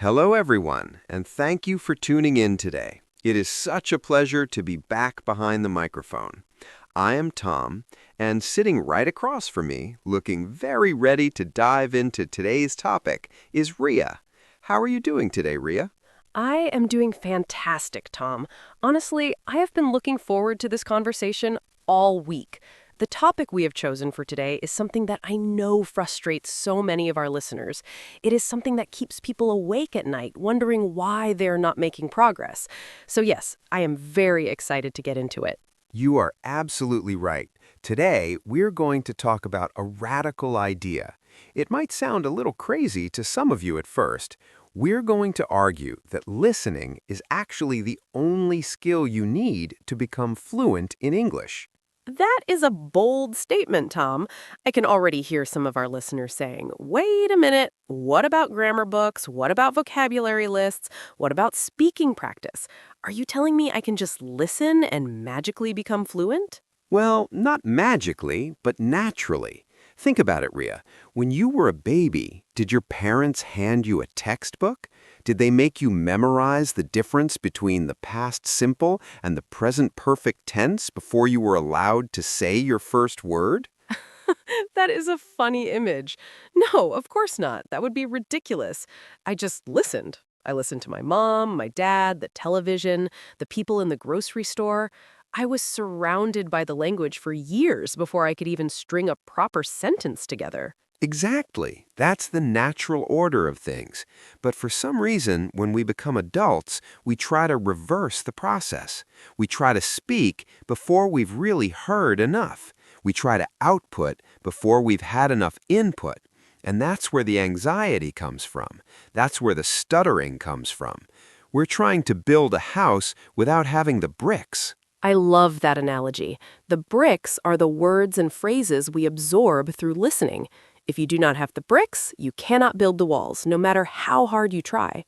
Hello, everyone, and thank you for tuning in today. It is such a pleasure to be back behind the microphone. I am Tom, and sitting right across from me, looking very ready to dive into today's topic, is Ria. How are you doing today, Ria? I am doing fantastic, Tom. Honestly, I have been looking forward to this conversation all week. The topic we have chosen for today is something that I know frustrates so many of our listeners. It is something that keeps people awake at night, wondering why they're not making progress. So yes, I am very excited to get into it. You are absolutely right. Today, we're going to talk about a radical idea. It might sound a little crazy to some of you at first. We're going to argue that listening is actually the only skill you need to become fluent in English. That is a bold statement, Tom. I can already hear some of our listeners saying, wait a minute, what about grammar books? What about vocabulary lists? What about speaking practice? Are you telling me I can just listen and magically become fluent? Well, not magically, but naturally. Think about it, Ria. When you were a baby, did your parents hand you a textbook? Did they make you memorize the difference between the past simple and the present perfect tense before you were allowed to say your first word? That is a funny image. No, of course not. That would be ridiculous. I just listened. I listened to my mom, my dad, the television, the people in the grocery store. I was surrounded by the language for years before I could even string a proper sentence together. Exactly. That's the natural order of things. But for some reason, when we become adults, we try to reverse the process. We try to speak before we've really heard enough. We try to output before we've had enough input. And that's where the anxiety comes from. That's where the stuttering comes from. We're trying to build a house without having the bricks. I love that analogy. The bricks are the words and phrases we absorb through listening. If you do not have the bricks, you cannot build the walls, no matter how hard you try.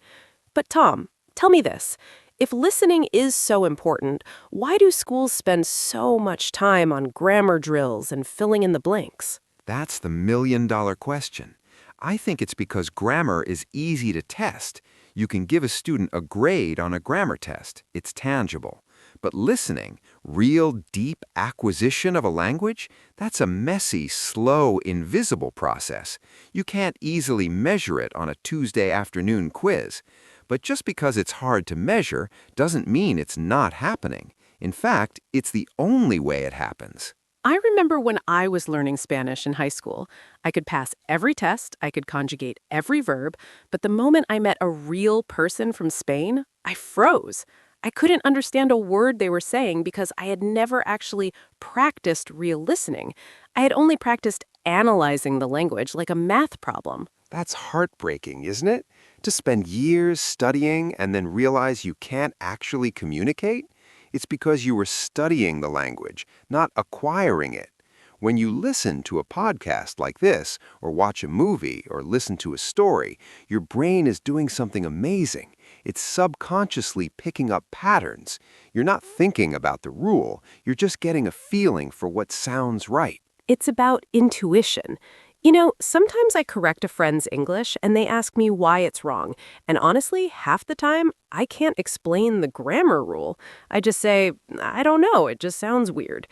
But Tom, tell me this. If listening is so important, why do schools spend so much time on grammar drills and filling in the blanks? That's the million-dollar question. I think it's because grammar is easy to test. You can give a student a grade on a grammar test. It's tangible. But listening, real deep acquisition of a language, that's a messy, slow, invisible process. You can't easily measure it on a Tuesday afternoon quiz. But just because it's hard to measure doesn't mean it's not happening. In fact, it's the only way it happens. I remember when I was learning Spanish in high school. I could pass every test, I could conjugate every verb, but the moment I met a real person from Spain, I froze. I couldn't understand a word they were saying because I had never actually practiced real listening. I had only practiced analyzing the language like a math problem. That's heartbreaking, isn't it? To spend years studying and then realize you can't actually communicate? It's because you were studying the language, not acquiring it. When you listen to a podcast like this, or watch a movie, or listen to a story, your brain is doing something amazing. It's subconsciously picking up patterns. You're not thinking about the rule, you're just getting a feeling for what sounds right. It's about intuition. You know, sometimes I correct a friend's English and they ask me why it's wrong. And honestly, half the time, I can't explain the grammar rule. I just say, I don't know, it just sounds weird.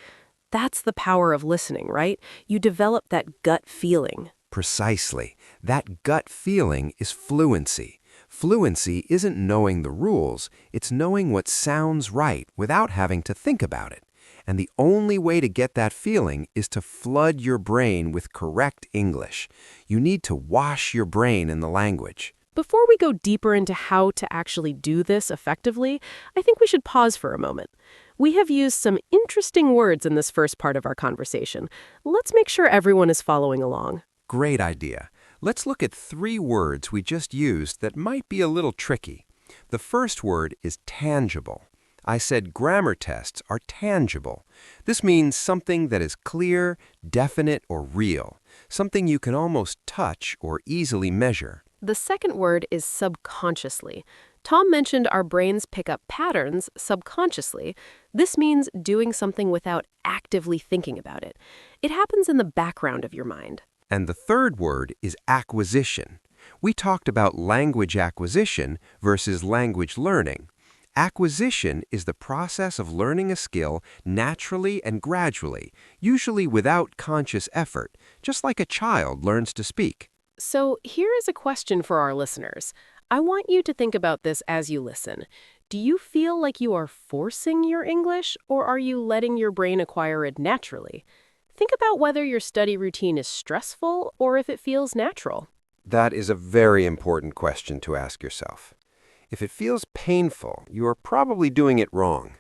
That's the power of listening, right? You develop that gut feeling. Precisely. That gut feeling is fluency. Fluency isn't knowing the rules, it's knowing what sounds right without having to think about it. And the only way to get that feeling is to flood your brain with correct English. You need to wash your brain in the language. Before we go deeper into how to actually do this effectively, I think we should pause for a moment. We have used some interesting words in this first part of our conversation. Let's make sure everyone is following along. Great idea. Let's look at 3 words we just used that might be a little tricky. The first word is tangible. I said grammar tests are tangible. This means something that is clear, definite, or real, something you can almost touch or easily measure. The second word is subconsciously. Tom mentioned our brains pick up patterns subconsciously. This means doing something without actively thinking about it. It happens in the background of your mind. And the third word is acquisition. We talked about language acquisition versus language learning. Acquisition is the process of learning a skill naturally and gradually, usually without conscious effort, just like a child learns to speak. So here is a question for our listeners. I want you to think about this as you listen. Do you feel like you are forcing your English, or are you letting your brain acquire it naturally? Think about whether your study routine is stressful or if it feels natural. That is a very important question to ask yourself. If it feels painful, you are probably doing it wrong.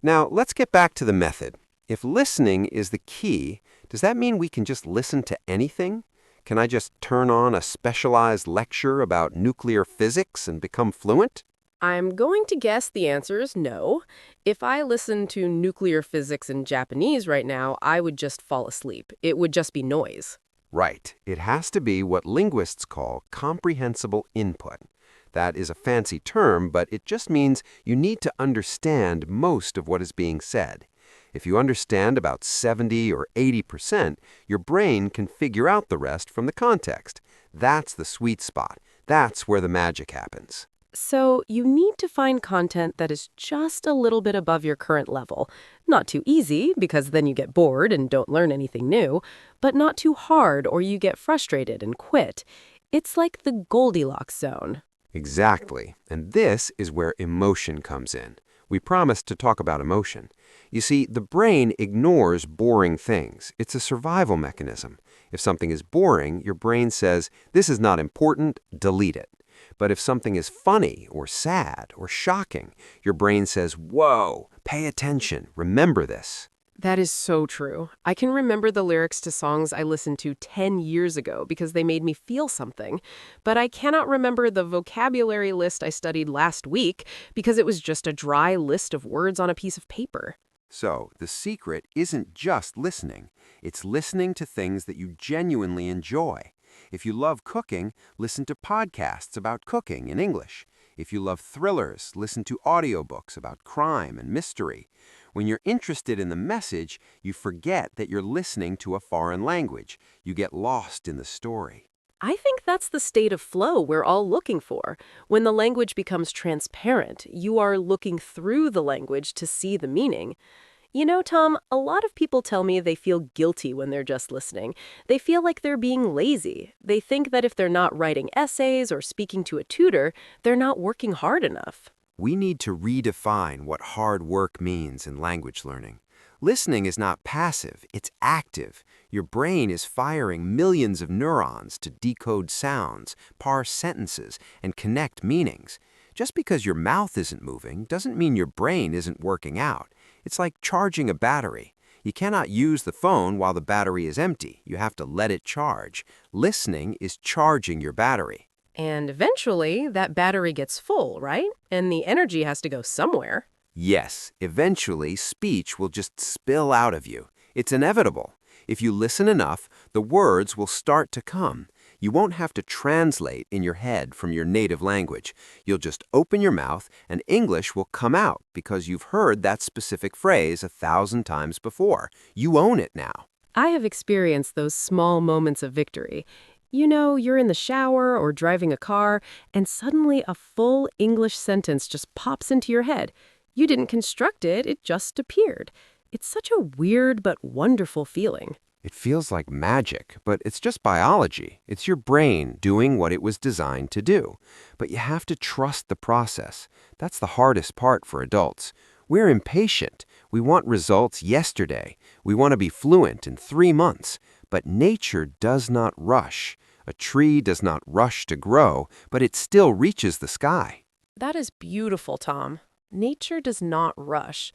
Now, let's get back to the method. If listening is the key, does that mean we can just listen to anything? Can I just turn on a specialized lecture about nuclear physics and become fluent? I'm going to guess the answer is no. If I listened to nuclear physics in Japanese right now, I would just fall asleep. It would just be noise. Right. It has to be what linguists call comprehensible input. That is a fancy term, but it just means you need to understand most of what is being said. If you understand about 70 or 80%, your brain can figure out the rest from the context. That's the sweet spot. That's where the magic happens. So you need to find content that is just a little bit above your current level. Not too easy, because then you get bored and don't learn anything new, but not too hard or you get frustrated and quit. It's like the Goldilocks zone. Exactly. And this is where emotion comes in. We promised to talk about emotion. You see, the brain ignores boring things. It's a survival mechanism. If something is boring, your brain says, "This is not important, delete it." But if something is funny or sad or shocking, your brain says, "Whoa, pay attention, remember this." That is so true. I can remember the lyrics to songs I listened to 10 years ago because they made me feel something. But I cannot remember the vocabulary list I studied last week because it was just a dry list of words on a piece of paper. So, the secret isn't just listening. It's listening to things that you genuinely enjoy. If you love cooking, listen to podcasts about cooking in English. If you love thrillers, listen to audiobooks about crime and mystery. When you're interested in the message, you forget that you're listening to a foreign language. You get lost in the story. I think that's the state of flow we're all looking for. When the language becomes transparent, you are looking through the language to see the meaning. You know, Tom, a lot of people tell me they feel guilty when they're just listening. They feel like they're being lazy. They think that if they're not writing essays or speaking to a tutor, they're not working hard enough. We need to redefine what hard work means in language learning. Listening is not passive, it's active. Your brain is firing millions of neurons to decode sounds, parse sentences, and connect meanings. Just because your mouth isn't moving doesn't mean your brain isn't working out. It's like charging a battery. You cannot use the phone while the battery is empty. You have to let it charge. Listening is charging your battery. And eventually, that battery gets full, right? And the energy has to go somewhere. Yes, eventually speech will just spill out of you. It's inevitable. If you listen enough, the words will start to come. You won't have to translate in your head from your native language. You'll just open your mouth and English will come out because you've heard that specific phrase 1,000 times before. You own it now. I have experienced those small moments of victory. You know, you're in the shower or driving a car, and suddenly a full English sentence just pops into your head. You didn't construct it, it just appeared. It's such a weird but wonderful feeling. It feels like magic, but it's just biology. It's your brain doing what it was designed to do. But you have to trust the process. That's the hardest part for adults. We're impatient. We want results yesterday. We want to be fluent in 3 months. But nature does not rush. A tree does not rush to grow, but it still reaches the sky. That is beautiful, Tom. Nature does not rush.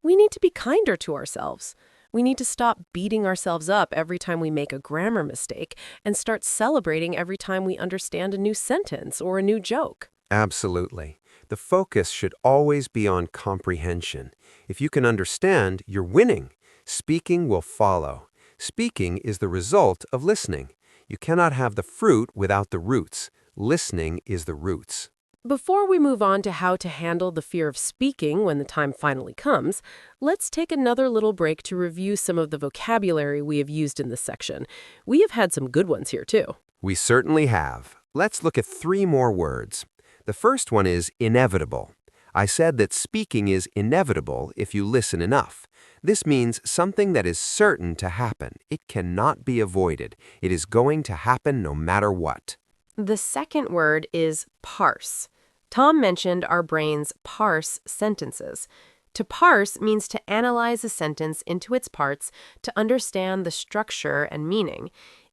We need to be kinder to ourselves. We need to stop beating ourselves up every time we make a grammar mistake and start celebrating every time we understand a new sentence or a new joke. Absolutely. The focus should always be on comprehension. If you can understand, you're winning. Speaking will follow. Speaking is the result of listening. You cannot have the fruit without the roots. Listening is the roots. Before we move on to how to handle the fear of speaking when the time finally comes, let's take another little break to review some of the vocabulary we have used in this section. We have had some good ones here, too. We certainly have. Let's look at 3 more words. The first one is inevitable. I said that speaking is inevitable if you listen enough. This means something that is certain to happen. It cannot be avoided. It is going to happen no matter what. The second word is parse. Tom mentioned our brains parse sentences. To parse means to analyze a sentence into its parts to understand the structure and meaning.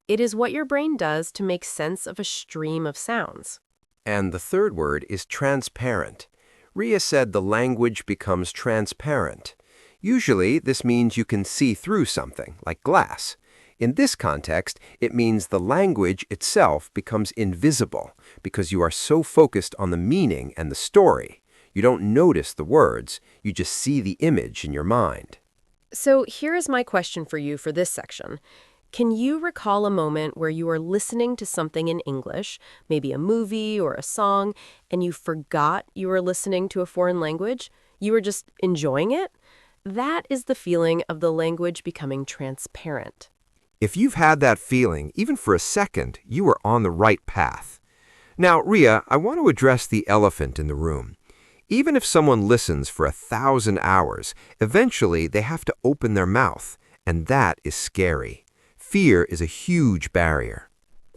It is what your brain does to make sense of a stream of sounds. And the third word is transparent. Ria said the language becomes transparent. Usually, this means you can see through something, like glass. In this context, it means the language itself becomes invisible because you are so focused on the meaning and the story. You don't notice the words, you just see the image in your mind. So here is my question for you for this section. Can you recall a moment where you were listening to something in English, maybe a movie or a song, and you forgot you were listening to a foreign language? You were just enjoying it? That is the feeling of the language becoming transparent. If you've had that feeling, even for a second, you are on the right path. Now, Ria, I want to address the elephant in the room. Even if someone listens for 1,000 hours, eventually they have to open their mouth, and that is scary. Fear is a huge barrier.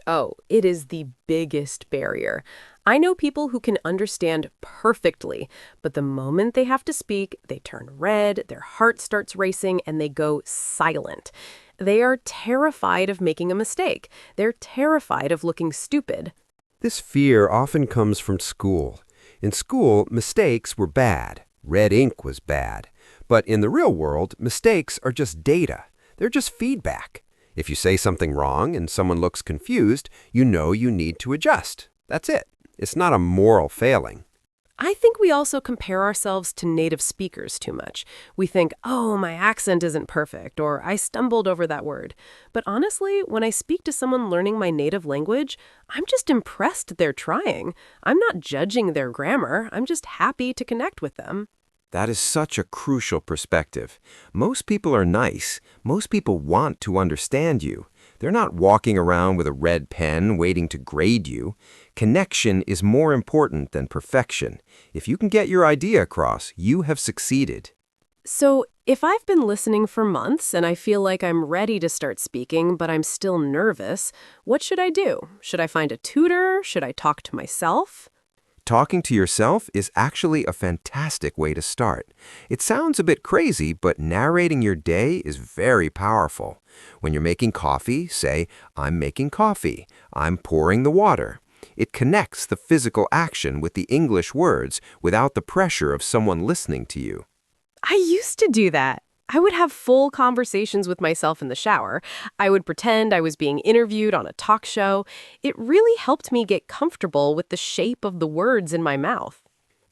Oh, it is the biggest barrier. I know people who can understand perfectly, but the moment they have to speak, they turn red, their heart starts racing, and they go silent. They are terrified of making a mistake. They're terrified of looking stupid. This fear often comes from school. In school, mistakes were bad. Red ink was bad. But in the real world, mistakes are just data. They're just feedback. If you say something wrong and someone looks confused, you know you need to adjust. That's it. It's not a moral failing. I think we also compare ourselves to native speakers too much. We think, oh, my accent isn't perfect, or I stumbled over that word. But honestly, when I speak to someone learning my native language, I'm just impressed they're trying. I'm not judging their grammar. I'm just happy to connect with them. That is such a crucial perspective. Most people are nice. Most people want to understand you. They're not walking around with a red pen waiting to grade you. Connection is more important than perfection. If you can get your idea across, you have succeeded. So, if I've been listening for months and I feel like I'm ready to start speaking, but I'm still nervous, what should I do? Should I find a tutor? Should I talk to myself? Talking to yourself is actually a fantastic way to start. It sounds a bit crazy, but narrating your day is very powerful. When you're making coffee, say, I'm making coffee. I'm pouring the water. It connects the physical action with the English words without the pressure of someone listening to you. I used to do that. I would have full conversations with myself in the shower. I would pretend I was being interviewed on a talk show. It really helped me get comfortable with the shape of the words in my mouth.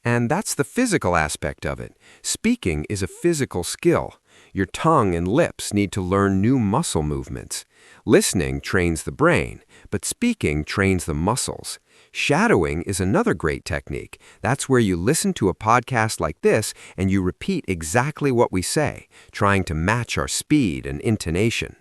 And that's the physical aspect of it. Speaking is a physical skill. Your tongue and lips need to learn new muscle movements. Listening trains the brain, but speaking trains the muscles. Shadowing is another great technique. That's where you listen to a podcast like this and you repeat exactly what we say, trying to match our speed and intonation.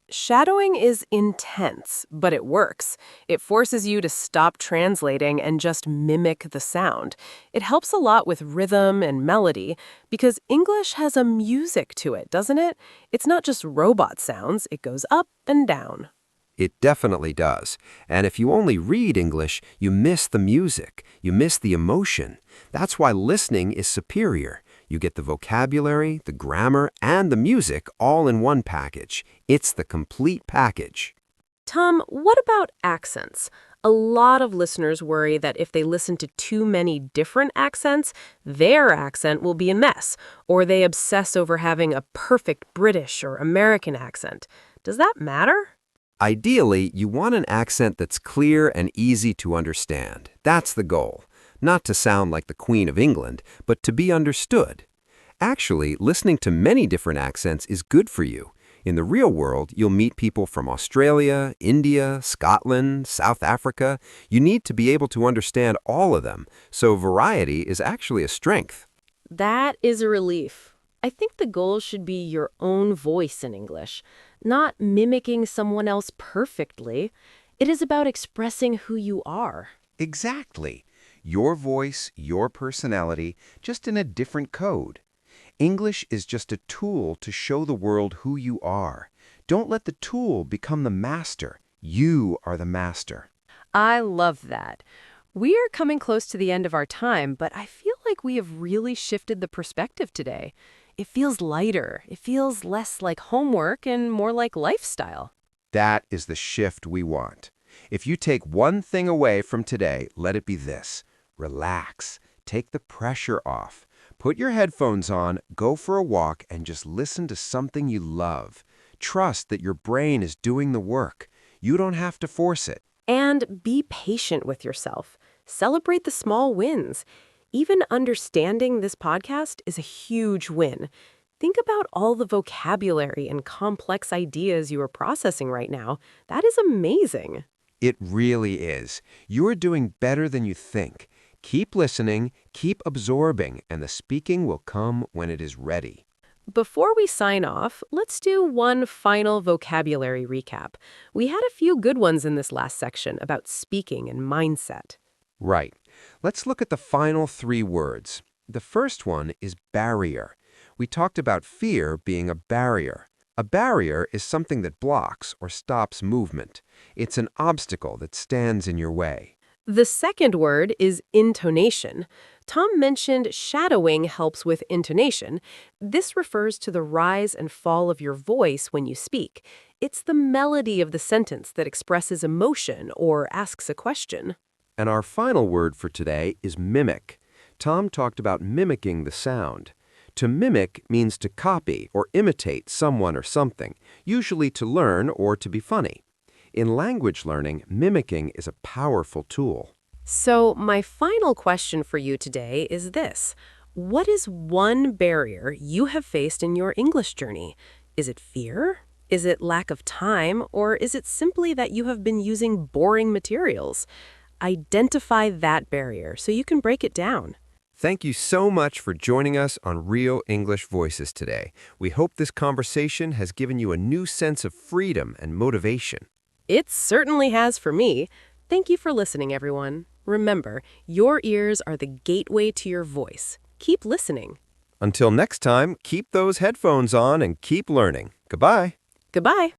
Shadowing is intense, but it works. It forces you to stop translating and just mimic the sound. It helps a lot with rhythm and melody because English has a music to it, doesn't it? It's not just robot sounds, it goes up and down. It definitely does. And if you only read English, you miss the music, you miss the emotion. That's why listening is superior. You get the vocabulary, the grammar, and the music all in one package. It's the complete package. Tom, what about accents? A lot of listeners worry that if they listen to too many different accents, their accent will be a mess, or they obsess over having a perfect British or American accent. Does that matter? Ideally, you want an accent that's clear and easy to understand. That's the goal. Not to sound like the Queen of England, but to be understood. Actually, listening to many different accents is good for you. In the real world, you'll meet people from Australia, India, Scotland, South Africa. You need to be able to understand all of them, so variety is actually a strength. That is a relief. I think the goal should be your own voice in English, not mimicking someone else perfectly. It is about expressing who you are. Exactly. Your voice, your personality, just in a different code. English is just a tool to show the world who you are. Don't let the tool become the master. You are the master. I love that. We are coming close to the end of our time, but I feel like we have really shifted the perspective today. It feels lighter. It feels less like homework and more like lifestyle. That is the shift we want. If you take one thing away from today, let it be this. Relax. Take the pressure off. Put your headphones on, go for a walk, and just listen to something you love. Trust that your brain is doing the work. You don't have to force it. And be patient with yourself. Celebrate the small wins. Even understanding this podcast is a huge win. Think about all the vocabulary and complex ideas you are processing right now. That is amazing. It really is. You are doing better than you think. Keep listening, keep absorbing, and the speaking will come when it is ready. Before we sign off, let's do one final vocabulary recap. We had a few good ones in this last section about speaking and mindset. Right. Let's look at the final 3 words. The first one is barrier. We talked about fear being a barrier. A barrier is something that blocks or stops movement. It's an obstacle that stands in your way. The second word is intonation. Tom mentioned shadowing helps with intonation. This refers to the rise and fall of your voice when you speak. It's the melody of the sentence that expresses emotion or asks a question. And our final word for today is mimic. Tom talked about mimicking the sound. To mimic means to copy or imitate someone or something, usually to learn or to be funny. In language learning, mimicking is a powerful tool. So my final question for you today is this. What is one barrier you have faced in your English journey? Is it fear? Is it lack of time? Or is it simply that you have been using boring materials? Identify that barrier so you can break it down. Thank you so much for joining us on Real English Voices today. We hope this conversation has given you a new sense of freedom and motivation. It certainly has for me. Thank you for listening, everyone. Remember, your ears are the gateway to your voice. Keep listening. Until next time, keep those headphones on and keep learning. Goodbye. Goodbye.